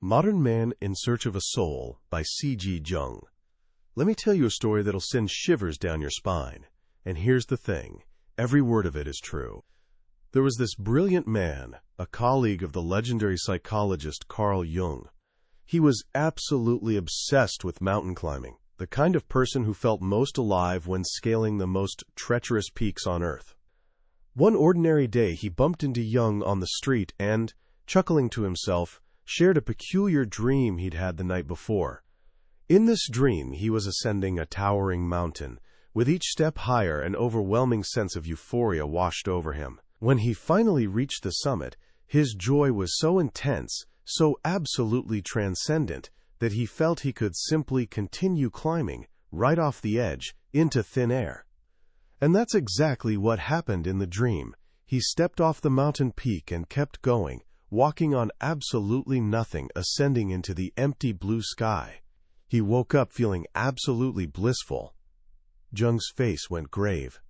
Modern Man in Search of a Soul by C.G. Jung. Let me tell you a story that'll send shivers down your spine. And here's the thing, every word of it is true. There was this brilliant man, a colleague of the legendary psychologist Carl Jung. He was absolutely obsessed with mountain climbing, the kind of person who felt most alive when scaling the most treacherous peaks on Earth. One ordinary day he bumped into Jung on the street and, chuckling to himself, shared a peculiar dream he'd had the night before. In this dream, he was ascending a towering mountain. With each step higher, an overwhelming sense of euphoria washed over him. When he finally reached the summit, his joy was so intense, so absolutely transcendent, that he felt he could simply continue climbing, right off the edge, into thin air. And that's exactly what happened in the dream. He stepped off the mountain peak and kept going, walking on absolutely nothing, ascending into the empty blue sky. He woke up feeling absolutely blissful. Jung's face went grave.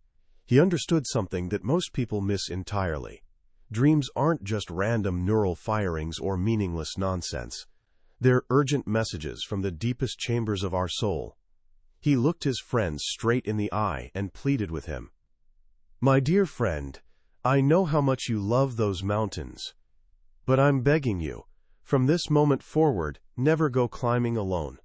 He understood something that most people miss entirely. Dreams aren't just random neural firings or meaningless nonsense. They're urgent messages from the deepest chambers of our soul. He looked his friend straight in the eye and pleaded with him. "My dear friend, I know how much you love those mountains. But I'm begging you, from this moment forward, never go climbing alone.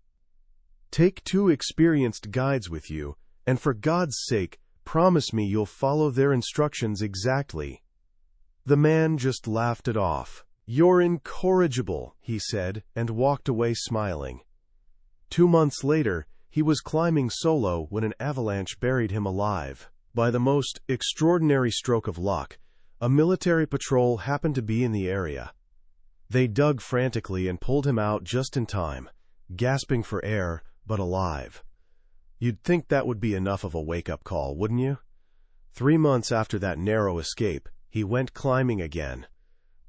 Take 2 experienced guides with you, and for God's sake, promise me you'll follow their instructions exactly." The man just laughed it off. "You're incorrigible," he said, and walked away smiling. 2 months later, he was climbing solo when an avalanche buried him alive. By the most extraordinary stroke of luck, a military patrol happened to be in the area. They dug frantically and pulled him out just in time, gasping for air, but alive. You'd think that would be enough of a wake-up call, wouldn't you? 3 months after that narrow escape, he went climbing again.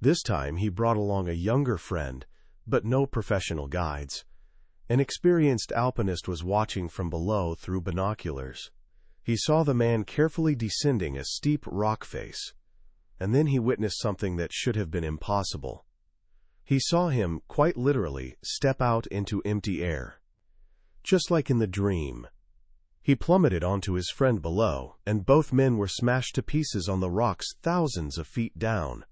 This time he brought along a younger friend, but no professional guides. An experienced alpinist was watching from below through binoculars. He saw the man carefully descending a steep rock face. And then he witnessed something that should have been impossible. He saw him, quite literally, step out into empty air. Just like in the dream. He plummeted onto his friend below, and both men were smashed to pieces on the rocks thousands of feet down.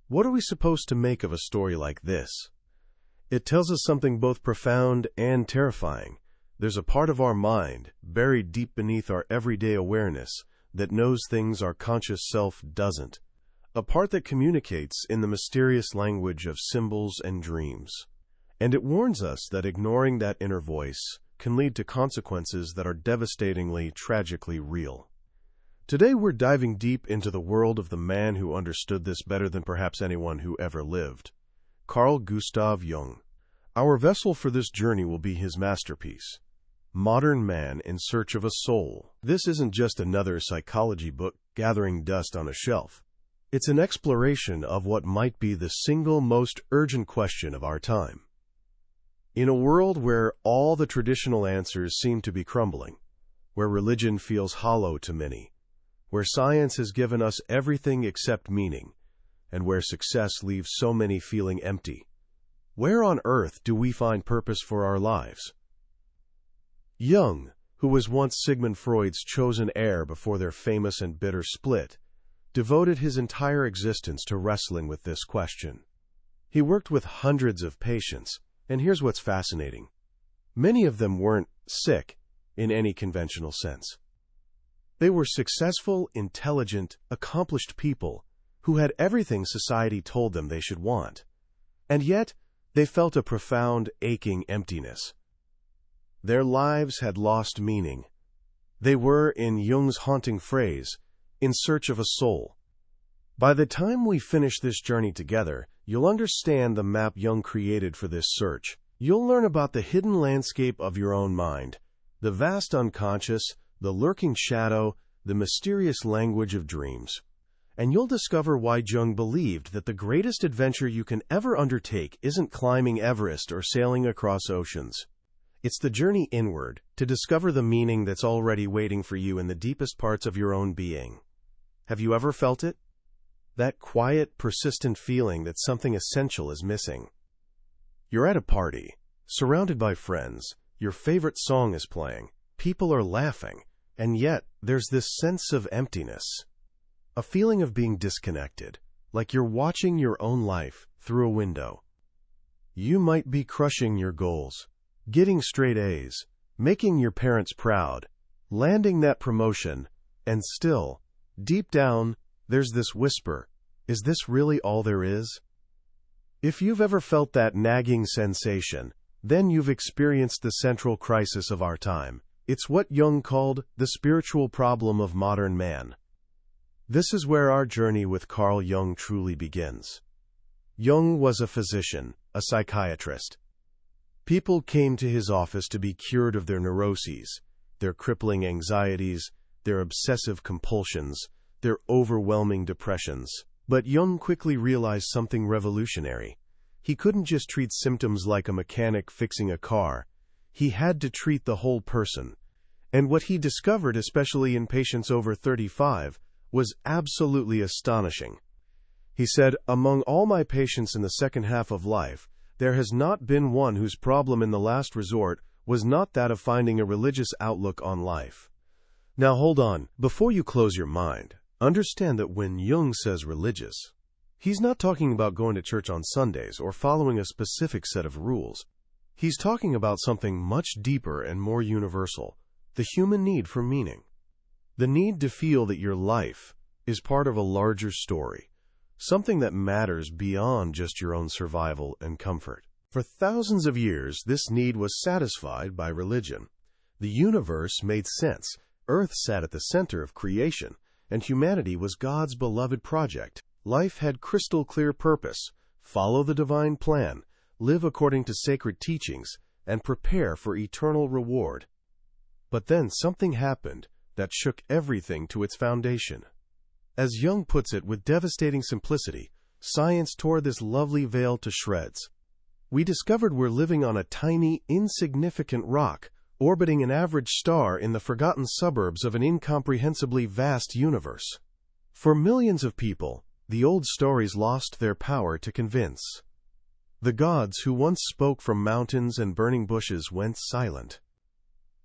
What are we supposed to make of a story like this? It tells us something both profound and terrifying. There's a part of our mind, buried deep beneath our everyday awareness, that knows things our conscious self doesn't. A part that communicates in the mysterious language of symbols and dreams. And it warns us that ignoring that inner voice can lead to consequences that are devastatingly, tragically real. Today we're diving deep into the world of the man who understood this better than perhaps anyone who ever lived. Carl Gustav Jung. Our vessel for this journey will be his masterpiece, Modern Man in Search of a Soul. This isn't just another psychology book gathering dust on a shelf. It's an exploration of what might be the single most urgent question of our time. In a world where all the traditional answers seem to be crumbling, where religion feels hollow to many, where science has given us everything except meaning, and where success leaves so many feeling empty, where on earth do we find purpose for our lives? Jung, who was once Sigmund Freud's chosen heir before their famous and bitter split, devoted his entire existence to wrestling with this question. He worked with hundreds of patients, and here's what's fascinating. Many of them weren't sick in any conventional sense. They were successful, intelligent, accomplished people who had everything society told them they should want. And yet, they felt a profound, aching emptiness. Their lives had lost meaning. They were, in Jung's haunting phrase, in search of a soul. By the time we finish this journey together, you'll understand the map Jung created for this search. You'll learn about the hidden landscape of your own mind, the vast unconscious, the lurking shadow, the mysterious language of dreams. And you'll discover why Jung believed that the greatest adventure you can ever undertake isn't climbing Everest or sailing across oceans. It's the journey inward, to discover the meaning that's already waiting for you in the deepest parts of your own being. Have you ever felt it? That quiet, persistent feeling that something essential is missing. You're at a party, surrounded by friends, your favorite song is playing, people are laughing, and yet there's this sense of emptiness. A feeling of being disconnected, like you're watching your own life through a window. You might be crushing your goals, getting straight A's, making your parents proud, landing that promotion, and still, deep down, there's this whisper, is this really all there is? If you've ever felt that nagging sensation, then you've experienced the central crisis of our time. It's what Jung called the spiritual problem of modern man. This is where our journey with Carl Jung truly begins. Jung was a physician, a psychiatrist. People came to his office to be cured of their neuroses, their crippling anxieties, their obsessive compulsions, their overwhelming depressions. But Jung quickly realized something revolutionary. He couldn't just treat symptoms like a mechanic fixing a car. He had to treat the whole person. And what he discovered, especially in patients over 35, was absolutely astonishing. He said, "Among all my patients in the second half of life, there has not been one whose problem in the last resort was not that of finding a religious outlook on life." Now hold on, before you close your mind, understand that when Jung says religious, he's not talking about going to church on Sundays or following a specific set of rules. He's talking about something much deeper and more universal, the human need for meaning. The need to feel that your life is part of a larger story, something that matters beyond just your own survival and comfort. For thousands of years, this need was satisfied by religion. The universe made sense. Earth sat at the center of creation, and humanity was God's beloved project. Life had crystal clear purpose: follow the divine plan, live according to sacred teachings, and prepare for eternal reward. But then something happened that shook everything to its foundation. As Jung puts it with devastating simplicity, science tore this lovely veil to shreds. We discovered we're living on a tiny, insignificant rock, orbiting an average star in the forgotten suburbs of an incomprehensibly vast universe. For millions of people, the old stories lost their power to convince. The gods who once spoke from mountains and burning bushes went silent.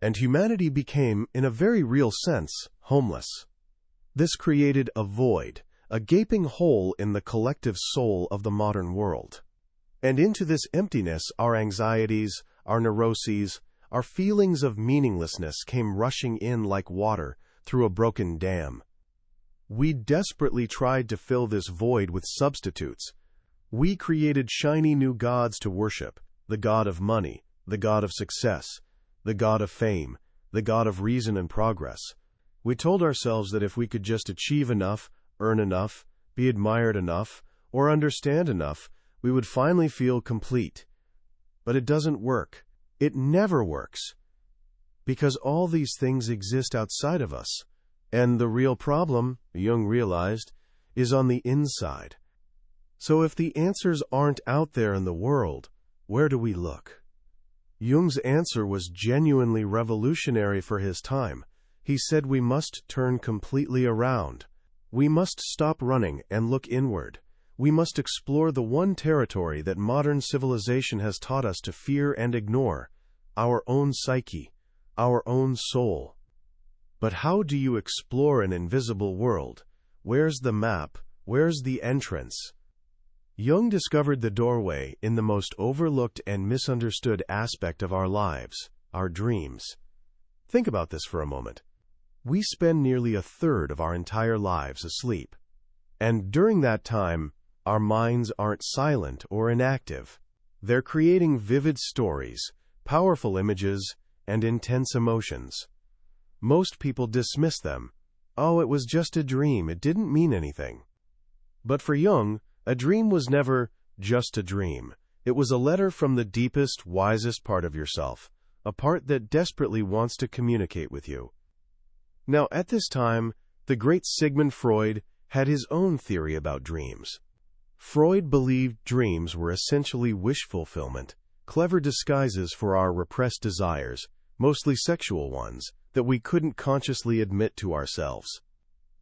And humanity became, in a very real sense, homeless. This created a void, a gaping hole in the collective soul of the modern world. And into this emptiness, our anxieties, our neuroses, our feelings of meaninglessness came rushing in like water through a broken dam. We desperately tried to fill this void with substitutes. We created shiny new gods to worship: the god of money, the god of success, the god of fame, the god of reason and progress. We told ourselves that if we could just achieve enough, earn enough, be admired enough, or understand enough, we would finally feel complete. But it doesn't work. It never works. Because all these things exist outside of us. And the real problem, Jung realized, is on the inside. So if the answers aren't out there in the world, where do we look? Jung's answer was genuinely revolutionary for his time. He said we must turn completely around. We must stop running and look inward. We must explore the one territory that modern civilization has taught us to fear and ignore: our own psyche, our own soul. But how do you explore an invisible world? Where's the map? Where's the entrance? Jung discovered the doorway in the most overlooked and misunderstood aspect of our lives: our dreams. Think about this for a moment. We spend nearly a third of our entire lives asleep. And during that time, our minds aren't silent or inactive. They're creating vivid stories, powerful images, and intense emotions. Most people dismiss them. Oh, it was just a dream, it didn't mean anything. But for Jung, a dream was never just a dream. It was a letter from the deepest, wisest part of yourself, a part that desperately wants to communicate with you. Now, at this time, the great Sigmund Freud had his own theory about dreams. Freud believed dreams were essentially wish fulfillment, clever disguises for our repressed desires, mostly sexual ones, that we couldn't consciously admit to ourselves.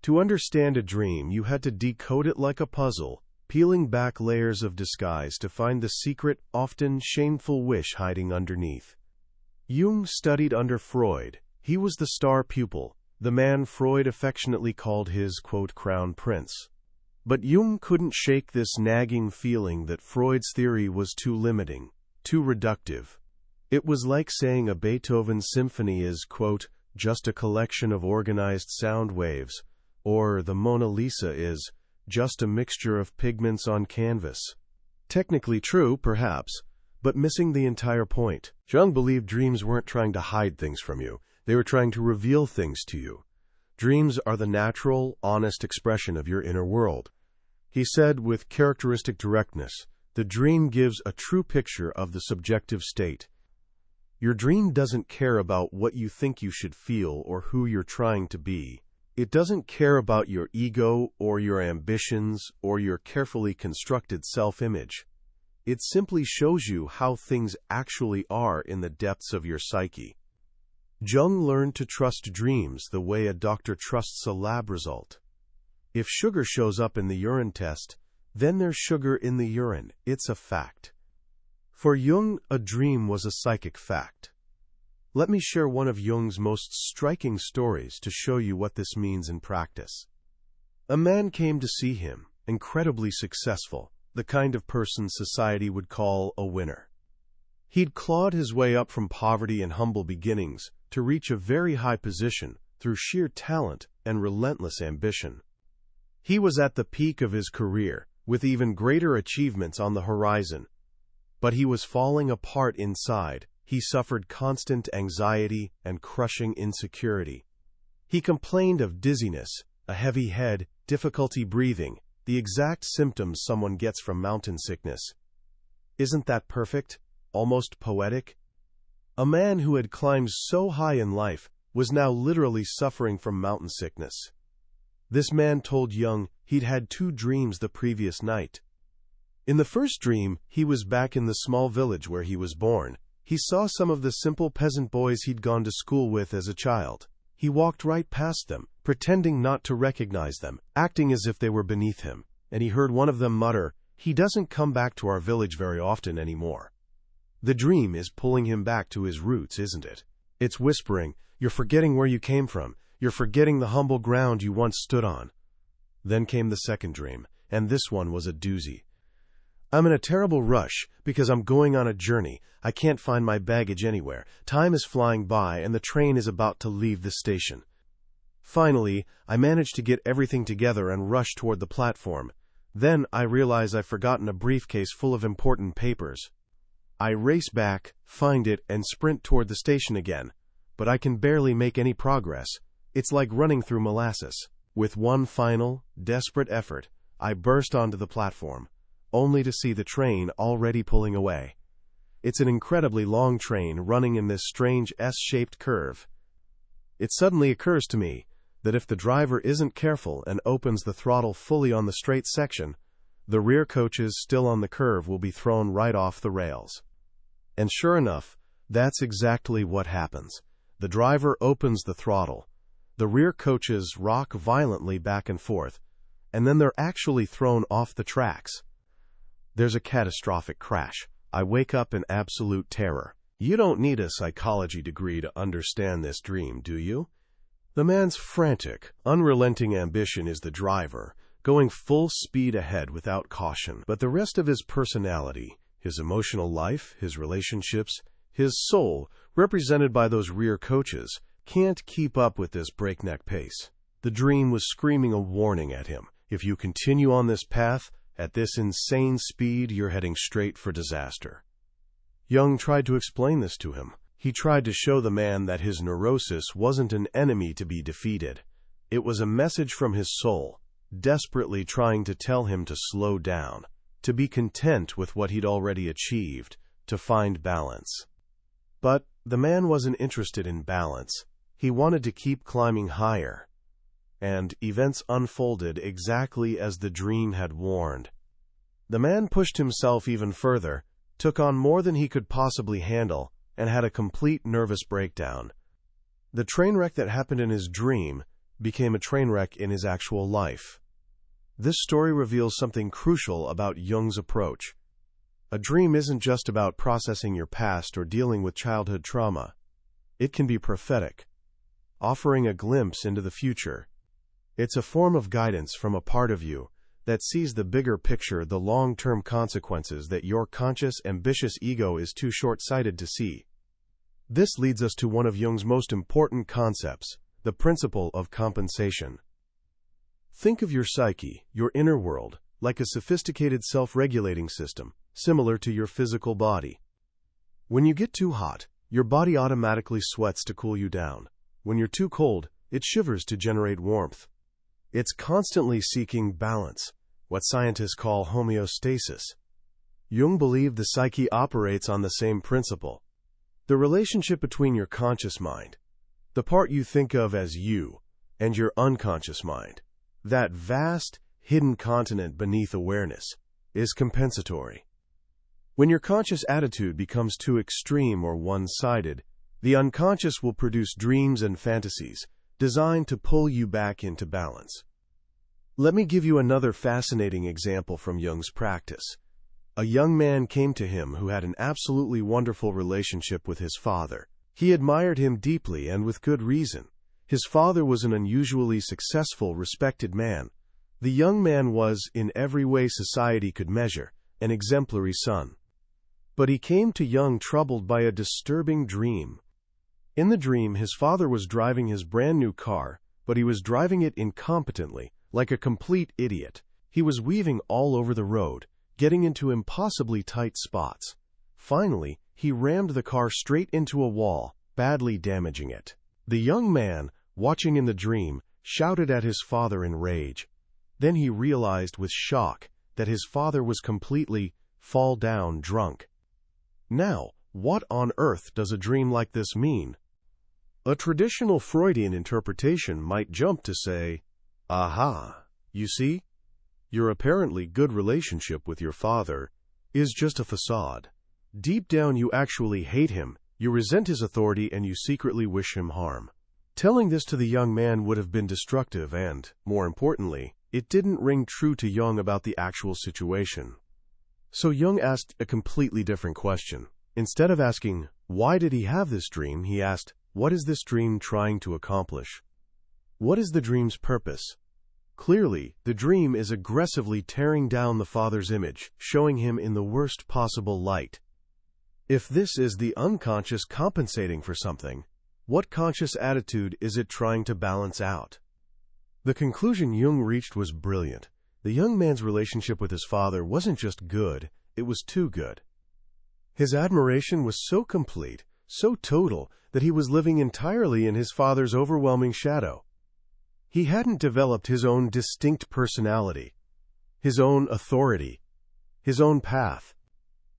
To understand a dream, you had to decode it like a puzzle, peeling back layers of disguise to find the secret, often shameful wish hiding underneath. Jung studied under Freud. He was the star pupil, the man Freud affectionately called his, quote, crown prince. But Jung couldn't shake this nagging feeling that Freud's theory was too limiting, too reductive. It was like saying a Beethoven symphony is, quote, just a collection of organized sound waves, or the Mona Lisa is just a mixture of pigments on canvas. Technically true, perhaps, but missing the entire point. Jung believed dreams weren't trying to hide things from you. They were trying to reveal things to you. Dreams are the natural, honest expression of your inner world. He said with characteristic directness, the dream gives a true picture of the subjective state. Your dream doesn't care about what you think you should feel or who you're trying to be. It doesn't care about your ego or your ambitions or your carefully constructed self-image. It simply shows you how things actually are in the depths of your psyche. Jung learned to trust dreams the way a doctor trusts a lab result. If sugar shows up in the urine test, then there's sugar in the urine. It's a fact. For Jung, a dream was a psychic fact. Let me share one of Jung's most striking stories to show you what this means in practice. A man came to see him, incredibly successful, the kind of person society would call a winner. He'd clawed his way up from poverty and humble beginnings to reach a very high position through sheer talent and relentless ambition. He was at the peak of his career, with even greater achievements on the horizon. But he was falling apart inside. He suffered constant anxiety and crushing insecurity. He complained of dizziness, a heavy head, difficulty breathing, the exact symptoms someone gets from mountain sickness. Isn't that perfect? Almost poetic? A man who had climbed so high in life was now literally suffering from mountain sickness. This man told Jung he'd had 2 dreams the previous night. In the first dream, he was back in the small village where he was born. He saw some of the simple peasant boys he'd gone to school with as a child. He walked right past them, pretending not to recognize them, acting as if they were beneath him, and he heard one of them mutter, "He doesn't come back to our village very often anymore." The dream is pulling him back to his roots, isn't it? It's whispering, "You're forgetting where you came from. You're forgetting the humble ground you once stood on." Then came the second dream, and this one was a doozy. "I'm in a terrible rush because I'm going on a journey. I can't find my baggage anywhere. Time is flying by and the train is about to leave the station. Finally, I manage to get everything together and rush toward the platform. Then I realize I've forgotten a briefcase full of important papers. I race back, find it, and sprint toward the station again. But I can barely make any progress. It's like running through molasses. With one final, desperate effort, I burst onto the platform, only to see the train already pulling away. It's an incredibly long train running in this strange S-shaped curve. It suddenly occurs to me that if the driver isn't careful and opens the throttle fully on the straight section, the rear coaches still on the curve will be thrown right off the rails. And sure enough, that's exactly what happens. The driver opens the throttle. The rear coaches rock violently back and forth, and then they're actually thrown off the tracks. There's a catastrophic crash. I wake up in absolute terror. You don't need a psychology degree to understand this dream, do you? The man's frantic, unrelenting ambition is the driver, going full speed ahead without caution. But the rest of his personality, his emotional life, his relationships, his soul, represented by those rear coaches, can't keep up with this breakneck pace. The dream was screaming a warning at him. If you continue on this path, at this insane speed, you're heading straight for disaster. Jung tried to explain this to him. He tried to show the man that his neurosis wasn't an enemy to be defeated. It was a message from his soul, desperately trying to tell him to slow down, to be content with what he'd already achieved, to find balance. But the man wasn't interested in balance. He wanted to keep climbing higher. And events unfolded exactly as the dream had warned. The man pushed himself even further, took on more than he could possibly handle, and had a complete nervous breakdown. The train wreck that happened in his dream became a train wreck in his actual life. This story reveals something crucial about Jung's approach. A dream isn't just about processing your past or dealing with childhood trauma. It can be prophetic, offering a glimpse into the future. It's a form of guidance from a part of you that sees the bigger picture, the long-term consequences that your conscious, ambitious ego is too short-sighted to see. This leads us to one of Jung's most important concepts, the principle of compensation. Think of your psyche, your inner world, like a sophisticated self-regulating system, similar to your physical body. When you get too hot, your body automatically sweats to cool you down. When you're too cold, it shivers to generate warmth. It's constantly seeking balance, what scientists call homeostasis. Jung believed the psyche operates on the same principle. The relationship between your conscious mind, the part you think of as you, and your unconscious mind, that vast, hidden continent beneath awareness, is compensatory. When your conscious attitude becomes too extreme or one-sided, the unconscious will produce dreams and fantasies designed to pull you back into balance. Let me give you another fascinating example from Jung's practice. A young man came to him who had an absolutely wonderful relationship with his father. He admired him deeply and with good reason. His father was an unusually successful, respected man. The young man was, in every way society could measure, an exemplary son. But he came to Jung troubled by a disturbing dream. In the dream, his father was driving his brand-new car, but he was driving it incompetently, like a complete idiot. He was weaving all over the road, getting into impossibly tight spots. Finally, he rammed the car straight into a wall, badly damaging it. The young man, watching in the dream, shouted at his father in rage. Then he realized with shock that his father was completely fall-down drunk. Now, what on earth does a dream like this mean? A traditional Freudian interpretation might jump to say, aha, you see? Your apparently good relationship with your father is just a facade. Deep down you actually hate him, you resent his authority, and you secretly wish him harm. Telling this to the young man would have been destructive and, more importantly, it didn't ring true to Jung about the actual situation. So Jung asked a completely different question. Instead of asking, why did he have this dream, he asked, what is this dream trying to accomplish? What is the dream's purpose? Clearly, the dream is aggressively tearing down the father's image, showing him in the worst possible light. If this is the unconscious compensating for something, what conscious attitude is it trying to balance out? The conclusion Jung reached was brilliant. The young man's relationship with his father wasn't just good, it was too good. His admiration was so complete, so total, that he was living entirely in his father's overwhelming shadow. He hadn't developed his own distinct personality, his own authority, his own path.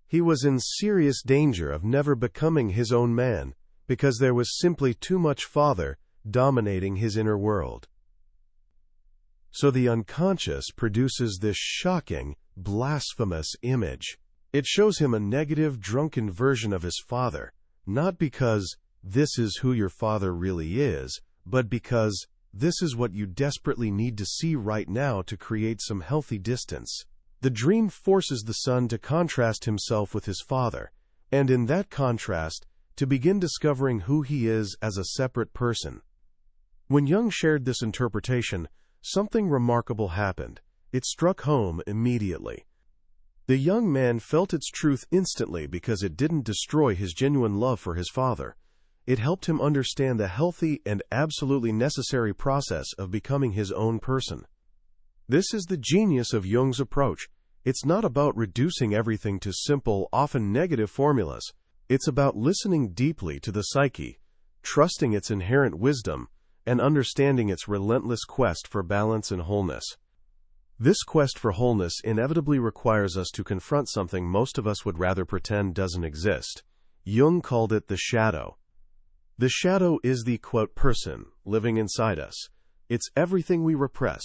He was in serious danger of never becoming his own man, because there was simply too much father dominating his inner world. So the unconscious produces this shocking, blasphemous image. It shows him a negative, drunken version of his father, not because this is who your father really is, but because this is what you desperately need to see right now to create some healthy distance. The dream forces the son to contrast himself with his father, and in that contrast, to begin discovering who he is as a separate person. When Jung shared this interpretation, something remarkable happened. It struck home immediately. The young man felt its truth instantly because it didn't destroy his genuine love for his father. It helped him understand the healthy and absolutely necessary process of becoming his own person. This is the genius of Jung's approach. It's not about reducing everything to simple, often negative formulas. It's about listening deeply to the psyche, trusting its inherent wisdom, and understanding its relentless quest for balance and wholeness. This quest for wholeness inevitably requires us to confront something most of us would rather pretend doesn't exist. Jung called it the shadow. The shadow is the, quote, person living inside us. It's everything we repress,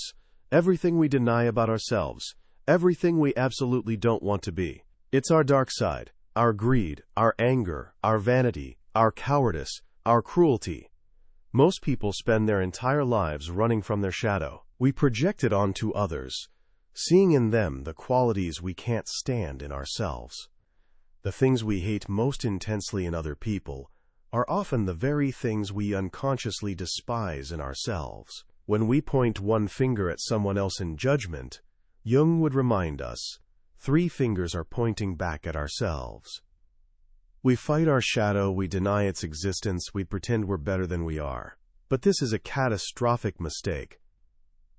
everything we deny about ourselves, everything we absolutely don't want to be. It's our dark side, our greed, our anger, our vanity, our cowardice, our cruelty. Most people spend their entire lives running from their shadow. We project it onto others. seeing in them the qualities we can't stand in ourselves. The things we hate most intensely in other people are often the very things we unconsciously despise in ourselves. When we point one finger at someone else in judgment, Jung would remind us, 3 fingers are pointing back at ourselves. We fight our shadow, we deny its existence, we pretend we're better than we are. But this is a catastrophic mistake,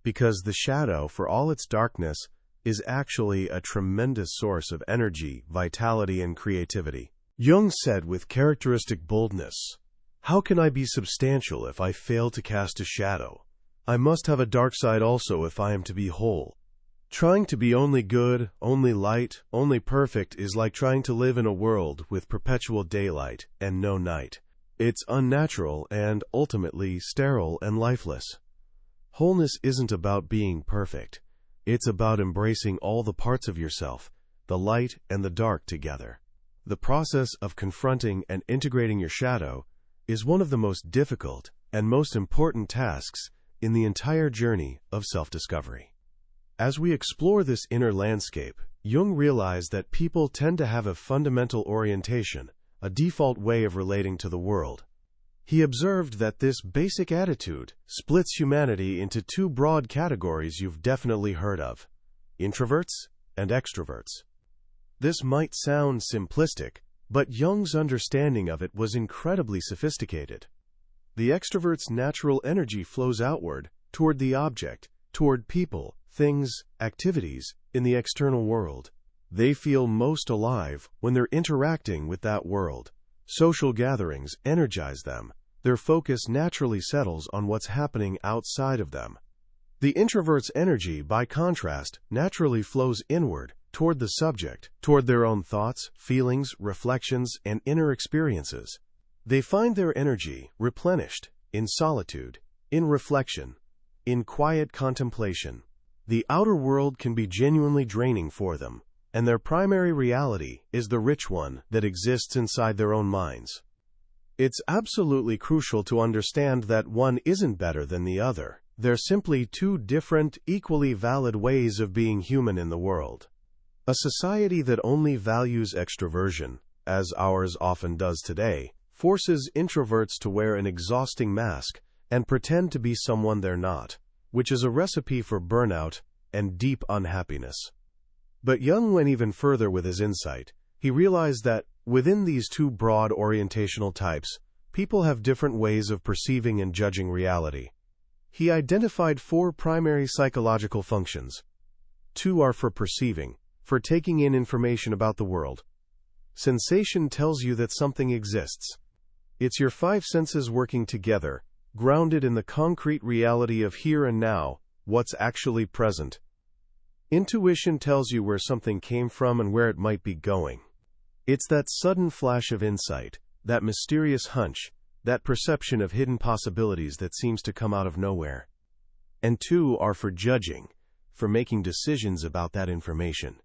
because the shadow, for all its darkness, is actually a tremendous source of energy, vitality, and creativity. Jung said with characteristic boldness, "How can I be substantial if I fail to cast a shadow? I must have a dark side also if I am to be whole. Trying to be only good, only light, only perfect is like trying to live in a world with perpetual daylight and no night. It's unnatural and ultimately sterile and lifeless. Wholeness isn't about being perfect. It's about embracing all the parts of yourself, the light and the dark together." The process of confronting and integrating your shadow is one of the most difficult and most important tasks in the entire journey of self-discovery. As we explore this inner landscape, Jung realized that people tend to have a fundamental orientation, a default way of relating to the world. He observed that this basic attitude splits humanity into 2 broad categories you've definitely heard of: introverts and extroverts. This might sound simplistic, but Jung's understanding of it was incredibly sophisticated. The extrovert's natural energy flows outward, toward the object, toward people, things, activities in the external world. They feel most alive when they're interacting with that world. Social gatherings energize them. Their focus naturally settles on what's happening outside of them. The introvert's energy, by contrast, naturally flows inward, toward the subject, toward their own thoughts, feelings, reflections, and inner experiences. They find their energy replenished in solitude, in reflection, in quiet contemplation. The outer world can be genuinely draining for them, and their primary reality is the rich one that exists inside their own minds. It's absolutely crucial to understand that one isn't better than the other. They're simply 2 different, equally valid ways of being human in the world. A society that only values extroversion, as ours often does today, forces introverts to wear an exhausting mask and pretend to be someone they're not, which is a recipe for burnout and deep unhappiness. But Jung went even further with his insight. He realized that, within these 2 broad orientational types, people have different ways of perceiving and judging reality. He identified 4 primary psychological functions. 2 are for perceiving, for taking in information about the world. Sensation tells you that something exists. It's your 5 senses working together, grounded in the concrete reality of here and now, what's actually present. Intuition tells you where something came from and where it might be going. It's that sudden flash of insight, that mysterious hunch, that perception of hidden possibilities that seems to come out of nowhere. And 2 are for judging, for making decisions about that information.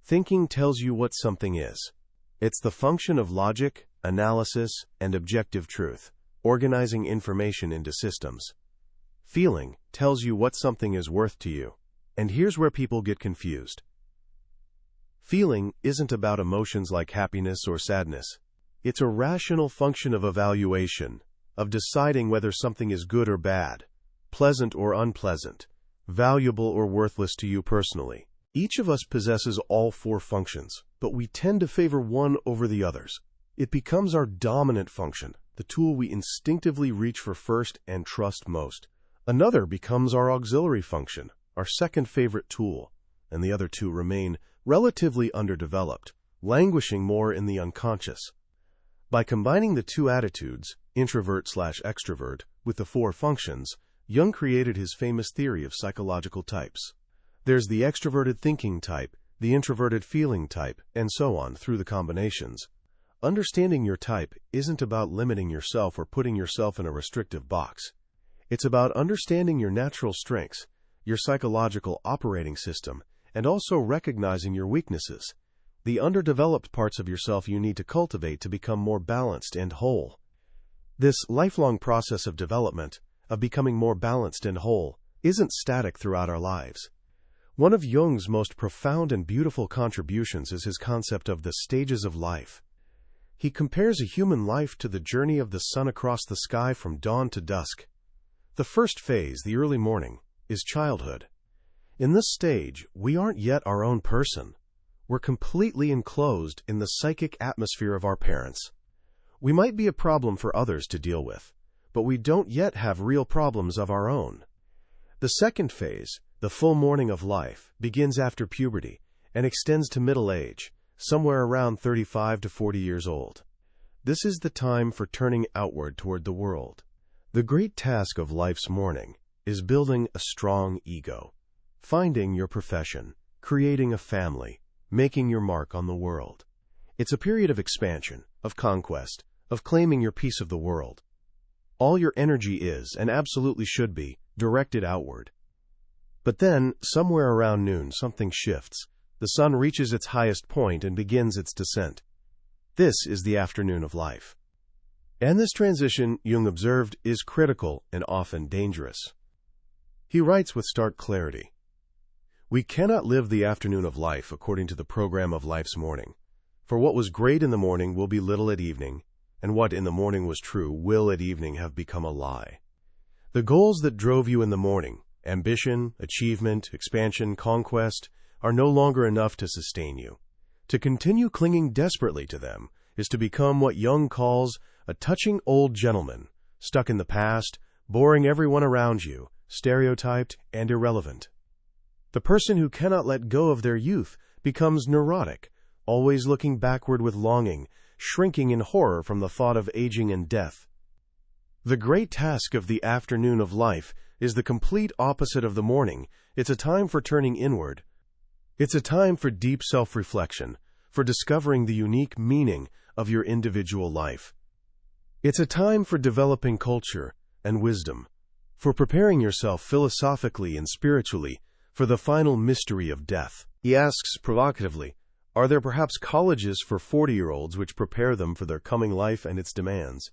Thinking tells you what something is. It's the function of logic, analysis, and objective truth, organizing information into systems. Feeling tells you what something is worth to you. And here's where people get confused. Feeling isn't about emotions like happiness or sadness. It's a rational function of evaluation, of deciding whether something is good or bad, pleasant or unpleasant, valuable or worthless to you personally. Each of us possesses all 4 functions, but we tend to favor one over the others. It becomes our dominant function, the tool we instinctively reach for first and trust most. Another becomes our auxiliary function, our second favorite tool, and the other 2 remain relatively underdeveloped, languishing more in the unconscious. By combining the 2 attitudes, introvert/extrovert, with the 4 functions, Jung created his famous theory of psychological types. There's the extroverted thinking type, the introverted feeling type, and so on through the combinations. Understanding your type isn't about limiting yourself or putting yourself in a restrictive box. It's about understanding your natural strengths, your psychological operating system, and also recognizing your weaknesses, the underdeveloped parts of yourself you need to cultivate to become more balanced and whole. This lifelong process of development, of becoming more balanced and whole, isn't static throughout our lives. One of Jung's most profound and beautiful contributions is his concept of the stages of life. He compares a human life to the journey of the sun across the sky from dawn to dusk. The first phase, the early morning, is childhood. In this stage, we aren't yet our own person. We're completely enclosed in the psychic atmosphere of our parents. We might be a problem for others to deal with, but we don't yet have real problems of our own. The second phase, the full morning of life, begins after puberty and extends to middle age, somewhere around 35 to 40 years old. This is the time for turning outward toward the world. The great task of life's morning is building a strong ego, finding your profession, creating a family, making your mark on the world. It's a period of expansion, of conquest, of claiming your piece of the world. All your energy is, and absolutely should be, directed outward. But then, somewhere around noon, something shifts. The sun reaches its highest point and begins its descent. This is the afternoon of life. And this transition, Jung observed, is critical and often dangerous. He writes with stark clarity, "We cannot live the afternoon of life according to the program of life's morning. For what was great in the morning will be little at evening, and what in the morning was true will at evening have become a lie. The goals that drove you in the morning, ambition, achievement, expansion, conquest, are no longer enough to sustain you. To continue clinging desperately to them is to become what Jung calls a touching old gentleman, stuck in the past, boring everyone around you, stereotyped and irrelevant. The person who cannot let go of their youth becomes neurotic, always looking backward with longing, shrinking in horror from the thought of aging and death. The great task of the afternoon of life is the complete opposite of the morning. It's a time for turning inward. It's a time for deep self-reflection, for discovering the unique meaning of your individual life. It's a time for developing culture and wisdom, for preparing yourself philosophically and spiritually for the final mystery of death." He asks provocatively, are there perhaps colleges for 40-year-olds which prepare them for their coming life and its demands?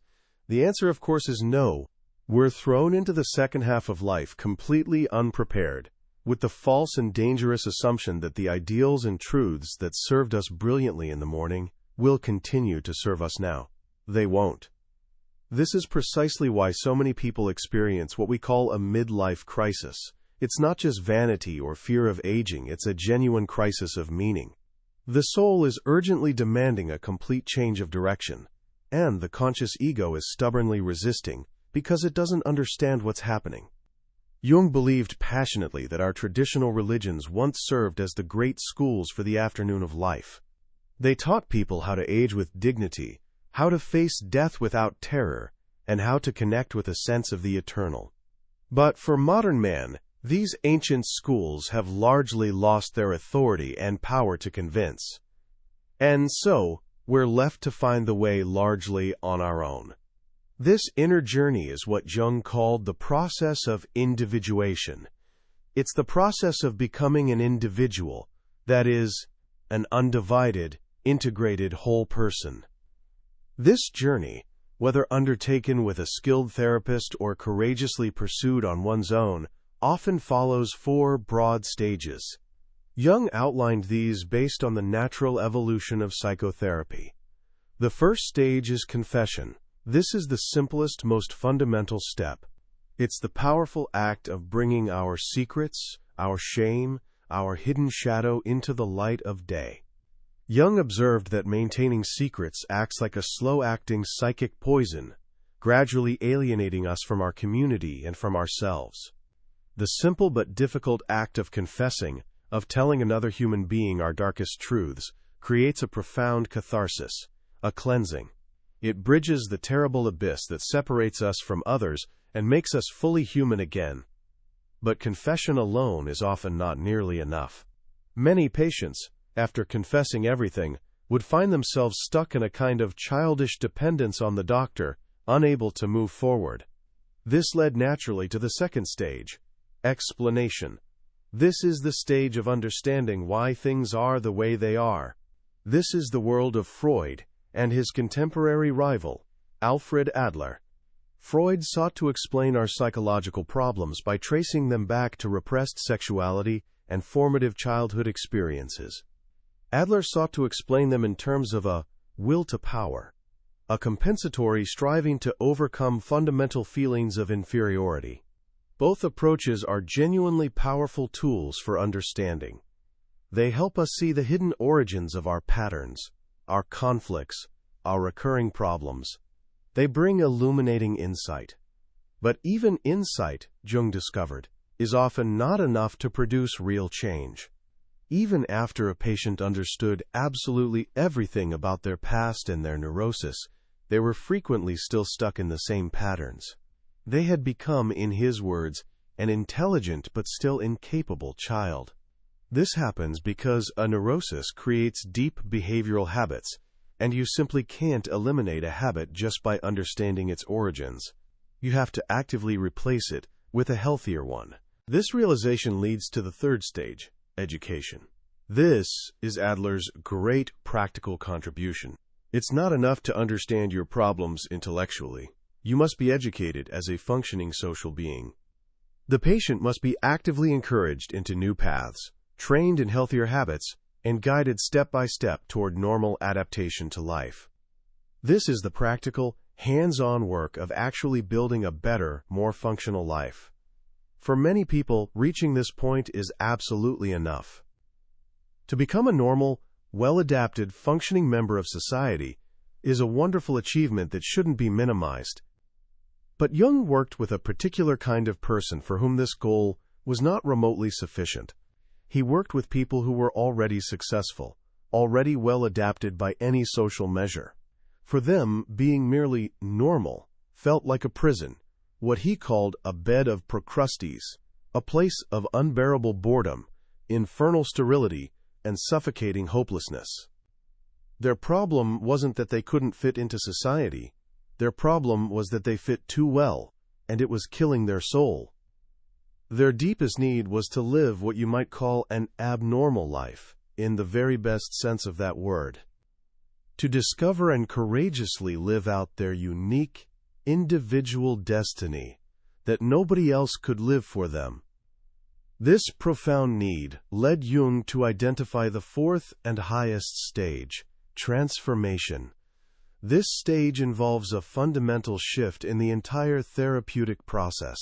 The answer, of course, is no. We're thrown into the second half of life completely unprepared, with the false and dangerous assumption that the ideals and truths that served us brilliantly in the morning will continue to serve us now. They won't. This is precisely why so many people experience what we call a midlife crisis. It's not just vanity or fear of aging, it's a genuine crisis of meaning. The soul is urgently demanding a complete change of direction, and the conscious ego is stubbornly resisting because it doesn't understand what's happening. Jung believed passionately that our traditional religions once served as the great schools for the afternoon of life. They taught people how to age with dignity, how to face death without terror, and how to connect with a sense of the eternal. But for modern man, these ancient schools have largely lost their authority and power to convince. And so, we're left to find the way largely on our own. This inner journey is what Jung called the process of individuation. It's the process of becoming an individual, that is, an undivided, integrated whole person. This journey, whether undertaken with a skilled therapist or courageously pursued on one's own, often follows 4 broad stages. Jung outlined these based on the natural evolution of psychotherapy. The first stage is confession. This is the simplest, most fundamental step. It's the powerful act of bringing our secrets, our shame, our hidden shadow into the light of day. Jung observed that maintaining secrets acts like a slow-acting psychic poison, gradually alienating us from our community and from ourselves. The simple but difficult act of confessing, of telling another human being our darkest truths, creates a profound catharsis, a cleansing. It bridges the terrible abyss that separates us from others and makes us fully human again. But confession alone is often not nearly enough. Many patients, after confessing everything, would find themselves stuck in a kind of childish dependence on the doctor, unable to move forward. This led naturally to the second stage, explanation. This is the stage of understanding why things are the way they are. This is the world of Freud and his contemporary rival, Alfred Adler. Freud sought to explain our psychological problems by tracing them back to repressed sexuality, and formative childhood experiences. Adler sought to explain them in terms of a will to power, a compensatory striving to overcome fundamental feelings of inferiority. Both approaches are genuinely powerful tools for understanding. They help us see the hidden origins of our patterns, our conflicts, our recurring problems. They bring illuminating insight. But even insight, Jung discovered, is often not enough to produce real change. Even after a patient understood absolutely everything about their past and their neurosis, they were frequently still stuck in the same patterns. They had become, in his words, an intelligent but still incapable child. This happens because a neurosis creates deep behavioral habits, and you simply can't eliminate a habit just by understanding its origins. You have to actively replace it with a healthier one. This realization leads to the third stage, education. This is Adler's great practical contribution. It's not enough to understand your problems intellectually. You must be educated as a functioning social being. The patient must be actively encouraged into new paths, trained in healthier habits, and guided step by step toward normal adaptation to life. This is the practical, hands-on work of actually building a better, more functional life. For many people, reaching this point is absolutely enough. To become a normal, well-adapted, functioning member of society is a wonderful achievement that shouldn't be minimized. But Jung worked with a particular kind of person for whom this goal was not remotely sufficient. He worked with people who were already successful, already well adapted by any social measure. For them, being merely normal felt like a prison, what he called a bed of procrustes, a place of unbearable boredom, infernal sterility, and suffocating hopelessness. Their problem wasn't that they couldn't fit into society. Their problem was that they fit too well, and it was killing their soul. Their deepest need was to live what you might call an abnormal life, in the very best sense of that word. To discover and courageously live out their unique, individual destiny that nobody else could live for them. This profound need led Jung to identify the fourth and highest stage, transformation. This stage involves a fundamental shift in the entire therapeutic process.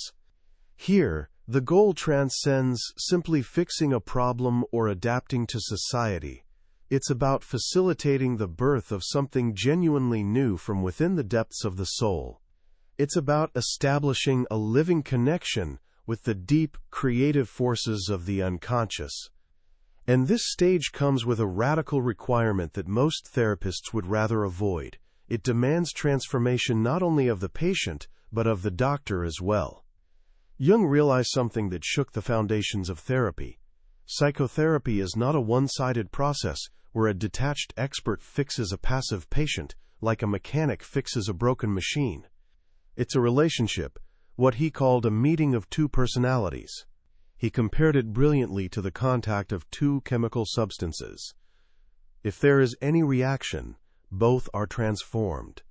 Here, the goal transcends simply fixing a problem or adapting to society. It's about facilitating the birth of something genuinely new from within the depths of the soul. It's about establishing a living connection with the deep, creative forces of the unconscious. And this stage comes with a radical requirement that most therapists would rather avoid. It demands transformation not only of the patient, but of the doctor as well. Jung realized something that shook the foundations of therapy. Psychotherapy is not a one-sided process where a detached expert fixes a passive patient like a mechanic fixes a broken machine. It's a relationship, what he called a meeting of two personalities. He compared it brilliantly to the contact of two chemical substances. If there is any reaction, both are transformed.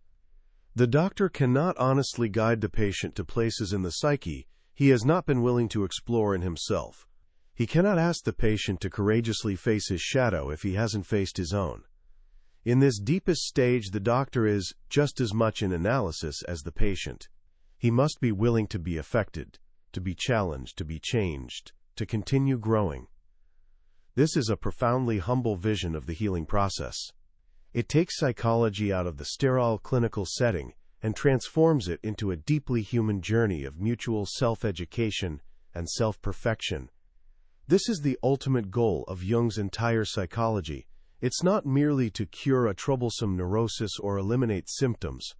The doctor cannot honestly guide the patient to places in the psyche he has not been willing to explore in himself. He cannot ask the patient to courageously face his shadow if he hasn't faced his own. In this deepest stage, the doctor is just as much in analysis as the patient. He must be willing to be affected, to be challenged, to be changed, to continue growing. This is a profoundly humble vision of the healing process. It takes psychology out of the sterile clinical setting and transforms it into a deeply human journey of mutual self-education and self-perfection. This is the ultimate goal of Jung's entire psychology. It's not merely to cure a troublesome neurosis or eliminate symptoms.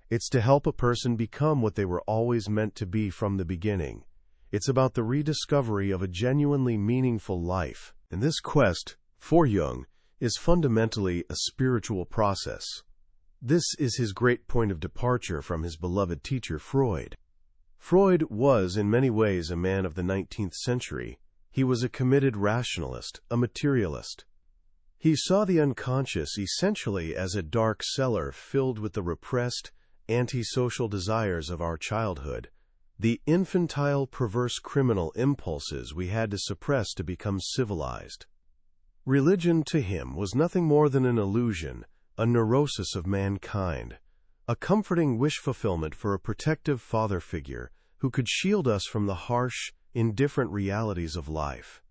It's to help a person become what they were always meant to be from the beginning. It's about the rediscovery of a genuinely meaningful life. And this quest, for Jung, is fundamentally a spiritual process. This is his great point of departure from his beloved teacher Freud. Freud was, in many ways, a man of the 19th century. He was a committed rationalist, a materialist. He saw the unconscious essentially as a dark cellar filled with the repressed, antisocial desires of our childhood, the infantile, perverse criminal impulses we had to suppress to become civilized. Religion, to him, was nothing more than an illusion, a neurosis of mankind, a comforting wish fulfillment for a protective father figure who could shield us from the harsh, indifferent realities of life.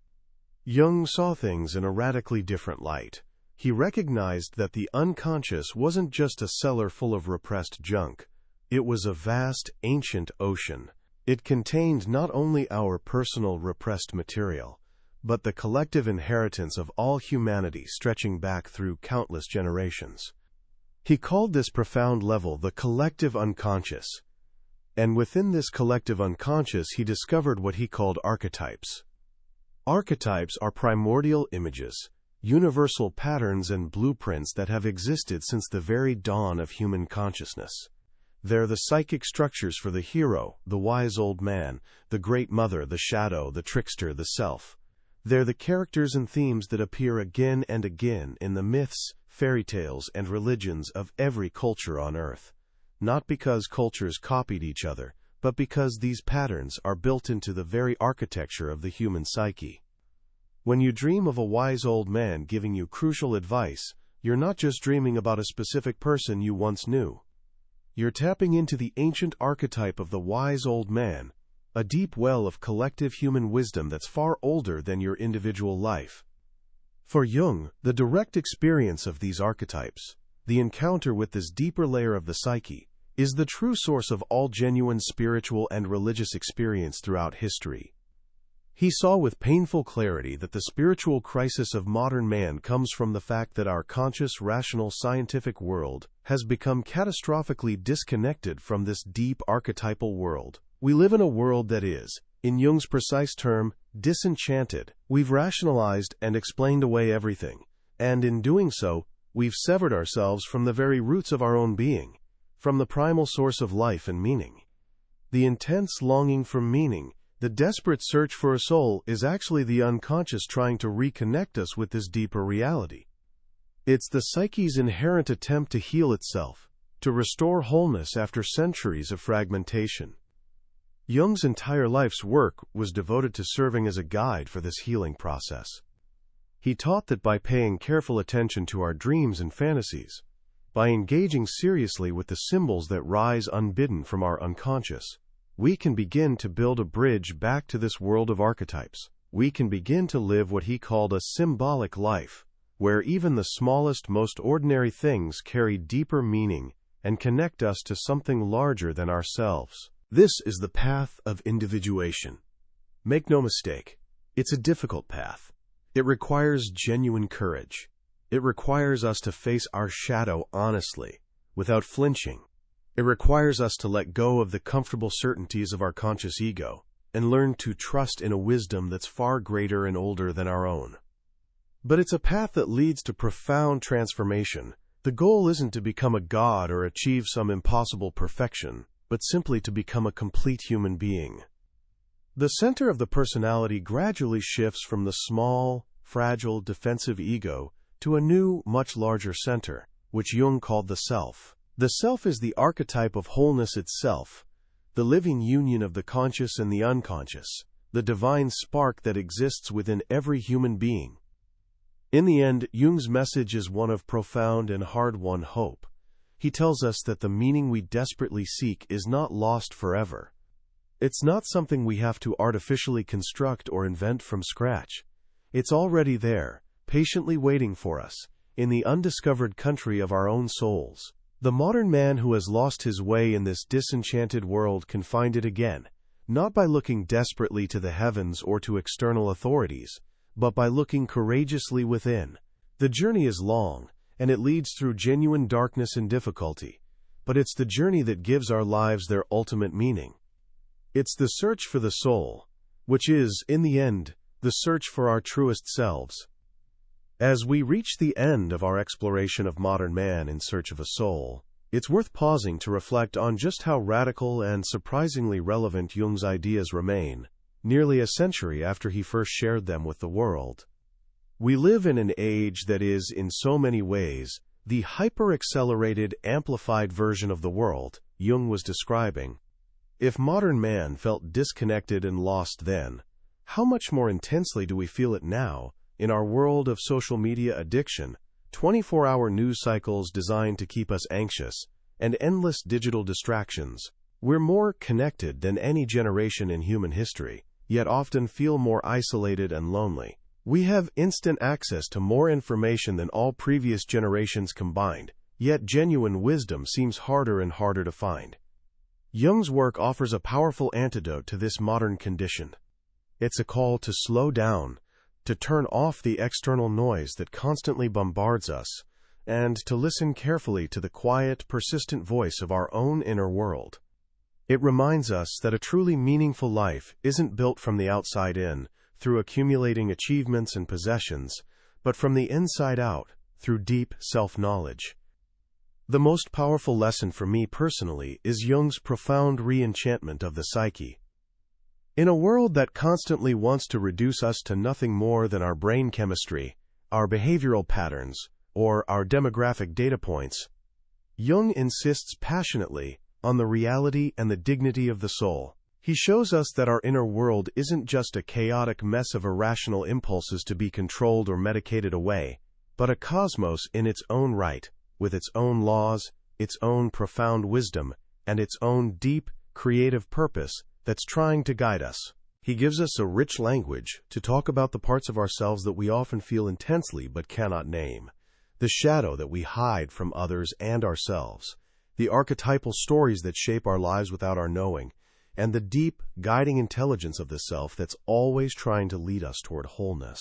Jung saw things in a radically different light. He recognized that the unconscious wasn't just a cellar full of repressed junk. It was a vast, ancient ocean. It contained not only our personal repressed material, but the collective inheritance of all humanity stretching back through countless generations. He called this profound level the collective unconscious. And within this collective unconscious he discovered what he called archetypes. Archetypes are primordial images, universal patterns and blueprints that have existed since the very dawn of human consciousness. They're the psychic structures for the hero, the wise old man, the great mother, the shadow, the trickster, the self. They're the characters and themes that appear again and again in the myths, fairy tales, and religions of every culture on Earth. Not because cultures copied each other, but because these patterns are built into the very architecture of the human psyche. When you dream of a wise old man giving you crucial advice, you're not just dreaming about a specific person you once knew. You're tapping into the ancient archetype of the wise old man, a deep well of collective human wisdom that's far older than your individual life. For Jung, the direct experience of these archetypes, the encounter with this deeper layer of the psyche, is the true source of all genuine spiritual and religious experience throughout history. He saw with painful clarity that the spiritual crisis of modern man comes from the fact that our conscious, rational, scientific world has become catastrophically disconnected from this deep archetypal world. We live in a world that is, in Jung's precise term, disenchanted. We've rationalized and explained away everything, and in doing so, we've severed ourselves from the very roots of our own being, from the primal source of life and meaning. The intense longing for meaning, the desperate search for a soul, is actually the unconscious trying to reconnect us with this deeper reality. It's the psyche's inherent attempt to heal itself, to restore wholeness after centuries of fragmentation. Jung's entire life's work was devoted to serving as a guide for this healing process. He taught that by paying careful attention to our dreams and fantasies, by engaging seriously with the symbols that rise unbidden from our unconscious, we can begin to build a bridge back to this world of archetypes. We can begin to live what he called a symbolic life, where even the smallest, most ordinary things carry deeper meaning and connect us to something larger than ourselves. This is the path of individuation. Make no mistake, it's a difficult path. It requires genuine courage. It requires us to face our shadow honestly, without flinching. It requires us to let go of the comfortable certainties of our conscious ego and learn to trust in a wisdom that's far greater and older than our own. But it's a path that leads to profound transformation. The goal isn't to become a god or achieve some impossible perfection, but simply to become a complete human being. The center of the personality gradually shifts from the small, fragile, defensive ego to a new, much larger center, which Jung called the self. The self is the archetype of wholeness itself, the living union of the conscious and the unconscious, the divine spark that exists within every human being. In the end, Jung's message is one of profound and hard-won hope. He tells us that the meaning we desperately seek is not lost forever. It's not something we have to artificially construct or invent from scratch. It's already there, patiently waiting for us, in the undiscovered country of our own souls. The modern man who has lost his way in this disenchanted world can find it again, not by looking desperately to the heavens or to external authorities, but by looking courageously within. The journey is long, and it leads through genuine darkness and difficulty, but it's the journey that gives our lives their ultimate meaning. It's the search for the soul, which is, in the end, the search for our truest selves. As we reach the end of our exploration of modern man in search of a soul, it's worth pausing to reflect on just how radical and surprisingly relevant Jung's ideas remain, nearly a century after he first shared them with the world. We live in an age that is, in so many ways, the hyper-accelerated, amplified version of the world Jung was describing. If modern man felt disconnected and lost then, how much more intensely do we feel it now in our world of social media addiction, 24-hour news cycles designed to keep us anxious, and endless digital distractions? We're more connected than any generation in human history, yet often feel more isolated and lonely. We have instant access to more information than all previous generations combined, yet genuine wisdom seems harder and harder to find. Jung's work offers a powerful antidote to this modern condition. It's a call to slow down, to turn off the external noise that constantly bombards us, and to listen carefully to the quiet, persistent voice of our own inner world. It reminds us that a truly meaningful life isn't built from the outside in, through accumulating achievements and possessions, but from the inside out, through deep self-knowledge. The most powerful lesson for me personally is Jung's profound re-enchantment of the psyche. In a world that constantly wants to reduce us to nothing more than our brain chemistry, our behavioral patterns, or our demographic data points, Jung insists passionately on the reality and the dignity of the soul. He shows us that our inner world isn't just a chaotic mess of irrational impulses to be controlled or medicated away, but a cosmos in its own right, with its own laws, its own profound wisdom, and its own deep, creative purpose that's trying to guide us. He gives us a rich language to talk about the parts of ourselves that we often feel intensely but cannot name, the shadow that we hide from others and ourselves, the archetypal stories that shape our lives without our knowing, and the deep, guiding intelligence of the self that's always trying to lead us toward wholeness.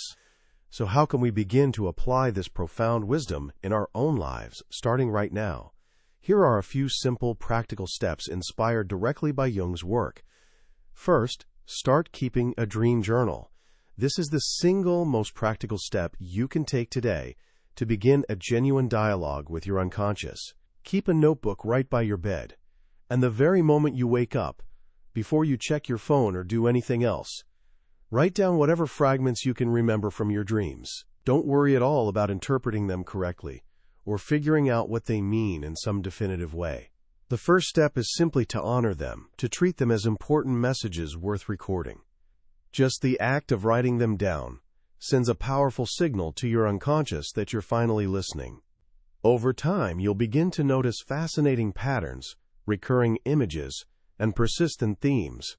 So how can we begin to apply this profound wisdom in our own lives, starting right now? Here are a few simple, practical steps inspired directly by Jung's work. First, start keeping a dream journal. This is the single most practical step you can take today to begin a genuine dialogue with your unconscious. Keep a notebook right by your bed, and the very moment you wake up, before you check your phone or do anything else, write down whatever fragments you can remember from your dreams. Don't worry at all about interpreting them correctly or figuring out what they mean in some definitive way. The first step is simply to honor them, to treat them as important messages worth recording. Just the act of writing them down sends a powerful signal to your unconscious that you're finally listening. Over time, you'll begin to notice fascinating patterns, recurring images, and persistent themes.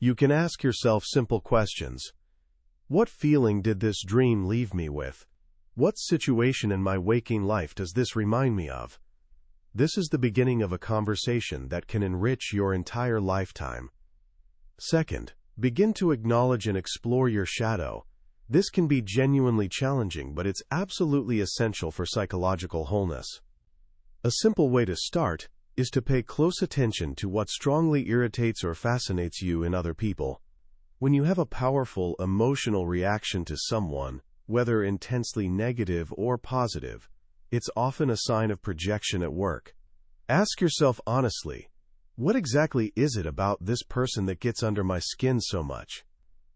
You can ask yourself simple questions. What feeling did this dream leave me with? What situation in my waking life does this remind me of? This is the beginning of a conversation that can enrich your entire lifetime. Second, begin to acknowledge and explore your shadow. This can be genuinely challenging, but it's absolutely essential for psychological wholeness. A simple way to start is to pay close attention to what strongly irritates or fascinates you in other people. When you have a powerful emotional reaction to someone, whether intensely negative or positive, it's often a sign of projection at work. Ask yourself honestly, what exactly is it about this person that gets under my skin so much?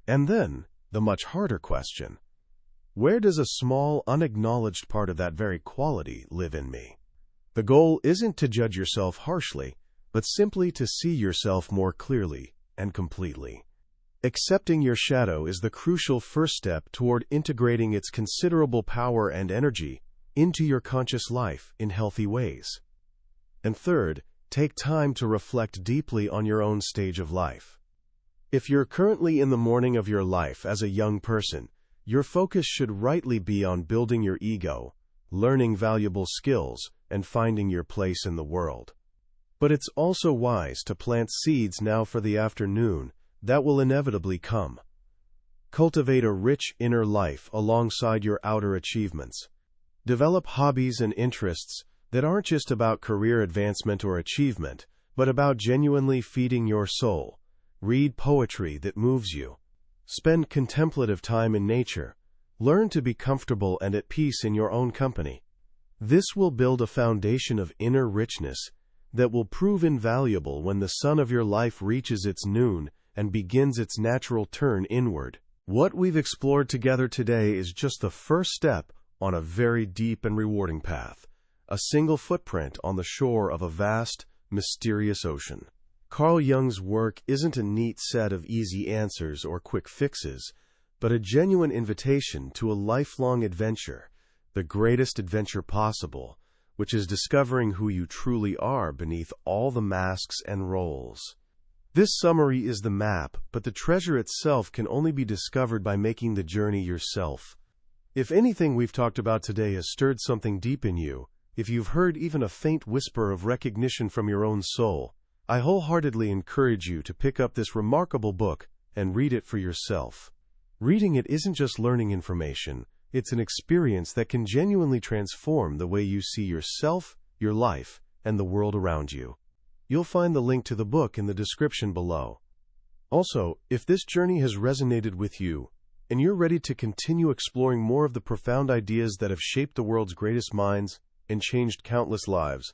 And then, the much harder question, where does a small, unacknowledged part of that very quality live in me? The goal isn't to judge yourself harshly, but simply to see yourself more clearly and completely. Accepting your shadow is the crucial first step toward integrating its considerable power and energy into your conscious life in healthy ways. And third, take time to reflect deeply on your own stage of life. If you're currently in the morning of your life as a young person, your focus should rightly be on building your ego, learning valuable skills, and finding your place in the world. But it's also wise to plant seeds now for the afternoon that will inevitably come. Cultivate a rich inner life alongside your outer achievements. Develop hobbies and interests that aren't just about career advancement or achievement, but about genuinely feeding your soul. Read poetry that moves you. Spend contemplative time in nature. Learn to be comfortable and at peace in your own company. This will build a foundation of inner richness that will prove invaluable when the sun of your life reaches its noon and begins its natural turn inward. What we've explored together today is just the first step on a very deep and rewarding path, a single footprint on the shore of a vast, mysterious ocean. Carl Jung's work isn't a neat set of easy answers or quick fixes, but a genuine invitation to a lifelong adventure, the greatest adventure possible, which is discovering who you truly are beneath all the masks and roles. This summary is the map, but the treasure itself can only be discovered by making the journey yourself. If anything we've talked about today has stirred something deep in you, if you've heard even a faint whisper of recognition from your own soul, I wholeheartedly encourage you to pick up this remarkable book and read it for yourself. Reading it isn't just learning information, it's an experience that can genuinely transform the way you see yourself, your life, and the world around you. You'll find the link to the book in the description below. Also, if this journey has resonated with you, and you're ready to continue exploring more of the profound ideas that have shaped the world's greatest minds and changed countless lives,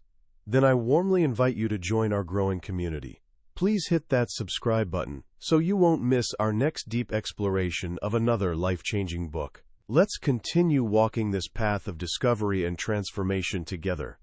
then I warmly invite you to join our growing community. Please hit that subscribe button so you won't miss our next deep exploration of another life-changing book. Let's continue walking this path of discovery and transformation together.